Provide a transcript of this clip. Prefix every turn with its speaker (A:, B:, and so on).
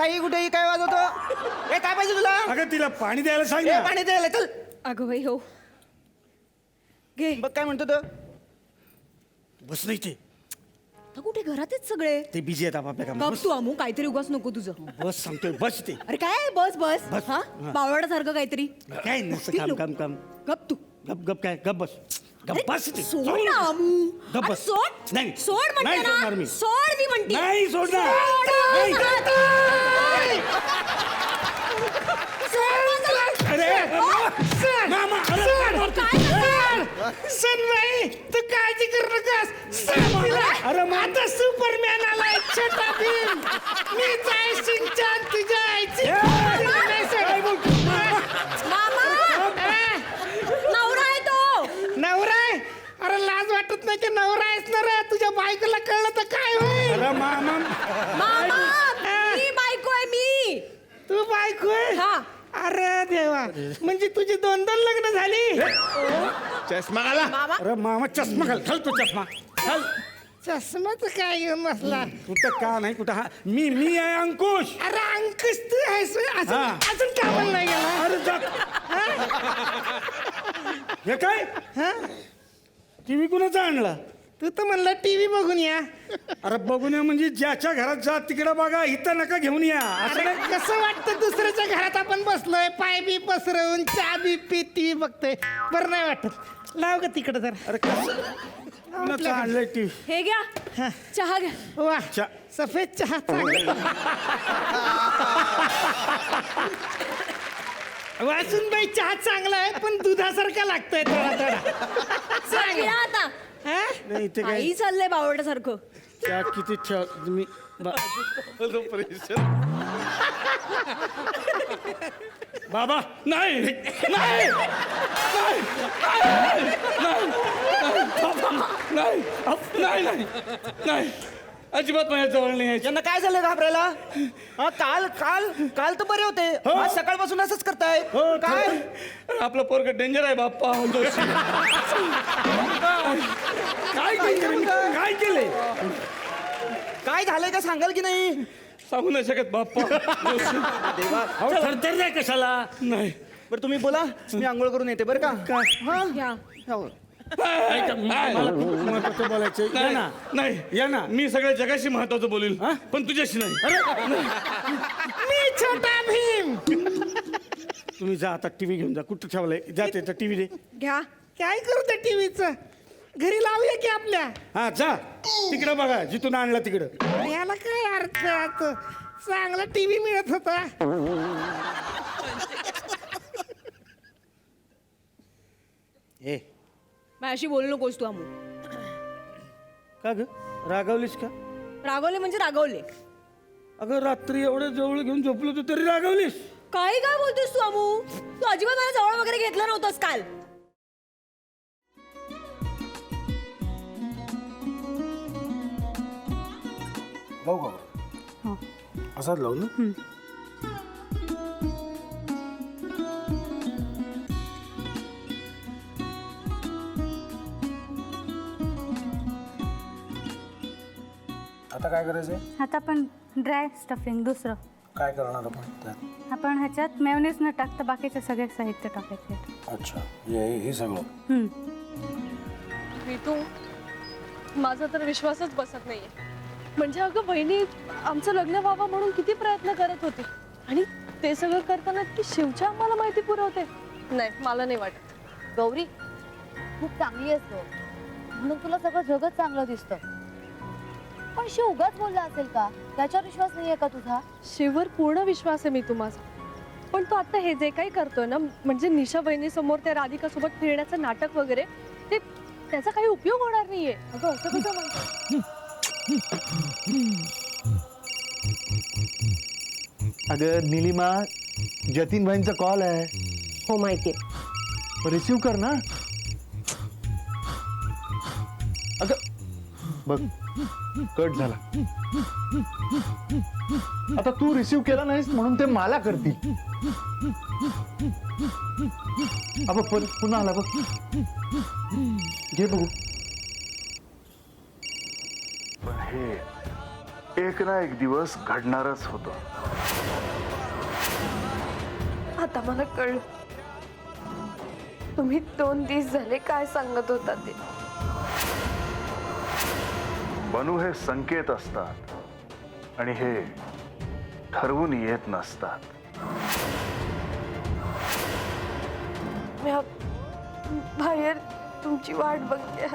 A: बाई कुठे काय वाजवतो? ए काय पाहिजे तुला?
B: अगं तिला पाणी द्यायला सांग
A: ए
B: ना.
A: पाणी द्यायला चल.
C: अगं बाई हो घे.
A: बघ काय म्हणतो तो.
B: बस नाही ते
C: तर कुठे घरातच सगळे.
B: ते बिझी आहेत आपापल्या
C: गप
B: कामात.
C: तू अमू काहीतरी उगाच नको तुझं.
B: बस सांगतोय बस ते
C: अरे काय बस बस
B: बस.
C: हा
B: हा.
C: बावळासारखं काहीतरी.
B: काय नसतं काम काम काम.
C: गप तू.
B: गप गप काय गप बस. गप बस ते.
C: सोड ना अमू.
B: गप
C: अरे
B: बस.
C: सोड.
B: नाही.
C: सोड म्हणते
B: नाही सोडणार
C: ना.
B: मी.
C: सोड मी म्हणते.
B: नाही सोडणार.
C: सोड.
B: नाही.
C: सोड.
B: अरे मामा अरे
A: सनबाई तू काळजी करू नकास.
B: अरे
A: आता सुपरमॅन आलाय छोटा भीम. मी जाय सिंचान तुझ्या आईची.
C: मामा नवरा आहे तो.
A: नवरा आहे? अरे लाज वाटत नाही की नवरा आहेस ना रे. तुझ्या बायकोला कळलं तर काय होईल?
B: अरे मामा
C: मामा मी बायको आहे मी.
A: तू बायको आहे?
C: हा.
A: अरे देवा, म्हणजे तुझी 2 लग्न झाली.
D: चष्मा घाला.
C: मामा
B: अरे मामा चष्मा घाल. घाल तो चष्मा घाल.
A: चष्माच काय घेऊन बसला?
B: कुठं का नाही कुठं हा मी आहे अंकुश.
A: अरे अंकुश तू आहेस होय? अजून
B: हा.
A: अजून कामाला नाही गेला?
B: अरे जा. हे काय टीव्ही कुणाचा आणला?
A: तू तर म्हणला टीव्ही बघून या.
B: अरे बघून या म्हणजे ज्याच्या घरात जा तिकडं बघा इथं नका घेऊन या असं
A: अरे
B: नाही.
A: कसं वाटतं दुसऱ्याच्या घरात आपण बसलोय, पाय बी पसरवून चहा बी पीत टीव्ही बघतोय. बरं नाही वाटत. लाव ग तिकडं जर.
B: अरे कसं कुणाचं आणलंय टीव्ही?
C: हे घ्या
A: हा.
C: चहा घ्या.
A: वा
B: चा-
A: सफेद चहा चांगला. वाचून बाई चहा चांगला आहे पण दुधासारखा लागतोय थोडा थोडा.
C: चहा घ्या आता.
A: हा?
B: नाही इथे काय
C: काही चाललंय बावळ्यासारखं.
B: त्या किती मी बाबा नाही नाही नाही नाही नाही नाही नाही अजिबात माझ्या जवळ नाही यायचं.
A: यांना काय झालं घाबरायला? हा, काल काल काल तर बरे होते.
B: हो.
A: आज सकाळपासून असंच करताय.
B: हो
A: काय?
B: अरे, आपलं पोरग डेंजर आहे बाप्पा जोशी. काय केलं काय केलंय?
A: काय झालंय का सांगाल की नाही?
B: सांगू नाही शकत बाप्पा जोशी. अहो, थरथर नाही कशाला नाही
A: बरं तुम्ही बोला, मी आंघोळ करून येते बरं का? हा?
C: घ्या.
A: हो.
B: ऐका, मला खूप महत्वाचं बोलायचं या ना
E: नाही
B: या ना
E: मी सगळ्या जगाशी महत्वाचं बोलील
B: हा?
E: पण तुझ्याशी नाही.
A: मी छोटा भीम.
B: तुम्ही जा आता टीव्ही घेऊन जा. कुठं ठेवलंय जाते तर टीव्ही दे.
C: घ्या.
A: काय करू त्या टीव्हीचं? घरी लावूया की आपल्या?
B: हा जा तिकडं बघा जिथून आणला तिकडं.
A: याला काय अर्थ आता? चांगला टीव्ही मिळत होता.
B: ए
C: माझ्याशी बोलू नकोस तू अमू.
B: का ग रागावलीस का?
C: रागवले म्हणजे रागवले.
B: अगं रात्री एवढं जवळ घेऊन झोपलो तू तरी रागावलीस.
C: काय काय बोलतोस तू अमू? तू अजिबात मला जवळ वगैरे घेतलं नव्हतंस काल.
D: लावू का? असाच लावू ना. आता काय करायचंय?
F: आता आपण ड्राय स्टफिंग दुसरं
D: काय करणार आपण त्यात?
F: आपण ह्याच्यात मेयोनीज न टाकता बाकीचे सगळे साहित्य टाकायचे.
D: अच्छा हे सगळं.
G: ऋतू माझा तर विश्वासच बसत नाहीये. म्हणजे अगं बहिणी आमचं लग्न व्हावं म्हणून किती प्रयत्न करत होती आणि ते सगळं करताना ती शिवच्या आम्हाला माहिती पुरवते. नाही मला नाही वाटत.
H: गौरी खूप चांगली असतो म्हणून तुला सगळं जगत चांगलं दिसतं, पण शिव उगाच बोलला असेल का? त्याच्यावर विश्वास नाहीये का तुझा?
G: शिववर पूर्ण विश्वास आहे मी माझा, पण तो आता हे जे काही करतोय ना, म्हणजे निशा बहिणी समोर त्या राधिका सोबत फिरण्याचं नाटक वगैरे, ते त्याचा काही उपयोग होणार नाहीये.
H: अगं असं कसं म्हणतो?
I: अगं निलिमा, जतीन भाईंचा कॉल आहे.
C: हो माहितीये.
I: रिसीव कर ना. अगं बघ कट झाला. आता तू रिसीव केला नाहीस म्हणून ते मला करतील. अब पुन्हा आला बघ. घे बघू.
J: पण हे एक ना एक दिवस घडणारच होतं.
G: आता मला कळलं तुम्ही 2 दिवस झाले काय सांगत होता ते.
I: बनू हे संकेत असतात आणि हे ठरवून येत नसतात.
G: मी बाहेर तुमची वाट बघते.